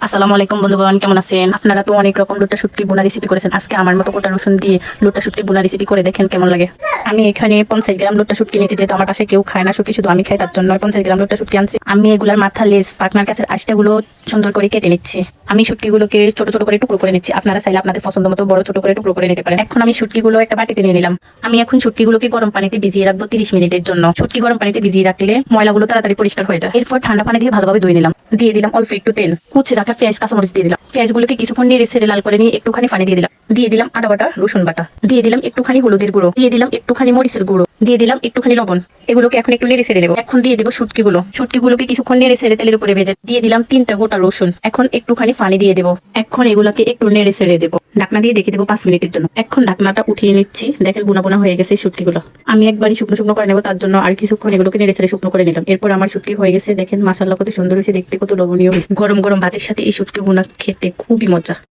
আসসালামু আলাইকুম বন্ধুগণ, কেমন আছেন আপনারা? তো অনেক রকম লোটা শুটকি বোনা রেসিপি করেছেন। আজকে আমার মতো গোটা রসুন দিয়ে লোটা শুটকি বোনা রেসিপি করে দেখেন কেমন লাগে। আমি এখানে 50 গ্রাম লোটা শুটকি নিয়েছি, যেহেতু আমার পাশে কেউ খায় না শুটকি, শুধু আমি খাই, তার জন্য 50 গ্রাম লোটা শুটকি আনছি। আমি এগুলার মাথা, লেজ, পাখনার কাছের আঁশটাগুলো সুন্দর করে কেটে নিচ্ছি। আমি শুটকিগুলোকে ছোট ছোট করে টুকরো করে নিচ্ছি। আপনারা চাইলে আপনাদের পছন্দ মতো বড় ছোট করে টুকরো করে নিতে পারেন। এখন আমি শুটকিগুলো একটা বাটিতে নিয়ে নিলাম। আমি এখন শুটকিগুলোকে গরম পানিতে ভিজিয়ে রাখবো 30 মিনিটের জন্য। শুটকি গরম পানিতে ভিজিয়ে রাখলে ময়লাগুলো তাড়াতাড়ি পরিষ্কার হয়ে যায়। এরপর ঠান্ডা পানি দিয়ে ভালোভাবে ধুয়ে নিলাম। দিয়ে দিলাম অল্প একটু তেল, কুচে রাখা পেঁয়াজ, কাঁচামরিচ দিয়ে দিলাম। পেঁয়াজগুলোকে কিছুক্ষণ নেড়ে ছেড়ে লাল করে নিয়ে একটুখানি পানি দিয়ে দিলাম। দিয়ে দিলাম আদা বাটা, রসুন বাটা, দিয়ে দিলাম একটুখানি হলুদের গুঁড়ো, দিয়ে দিলাম একটুখানি মরিচের গুঁড়ো, দিয়ে দিলাম একটুখানি লবণ। এগুলোকে এখন একটু নেড়ে ছেড়ে দেবো। এখন দিয়ে দেবো শুটকিগুলোকে কিছুক্ষণ নেড়ে ছেড়ে তেলের উপরে ভেজে দিয়ে দিলাম 3টা গোটা রসুন। এখন একটুখানি পানি দিয়ে দেবো। এখন এগুলোকে একটু নেড়ে ছেড়ে দেবো। ঢাকনা দিয়ে রেখে দেবো 5 মিনিটের জন্য। এখন ঢাকনাটা উঠিয়ে নিচ্ছি। দেখেন বোনা বোনা হয়ে গেছে শুটকিগুলো। আমি একবারই শুকনো শুকনো করে নেবো, তার জন্য আর কিছুক্ষণ এগুলোকে নেড়ে ছেড়ে শুকনো করে নিলাম। এরপর আমার শুটকি হয়ে গেছে। দেখেন মাশাআল্লাহ কত সুন্দর হয়েছে, দেখতে কত লোভনীয় হয়েছে। গরম গরম ভাতের সাথে এই শুটকি বোনা খেতে খুবই মজা।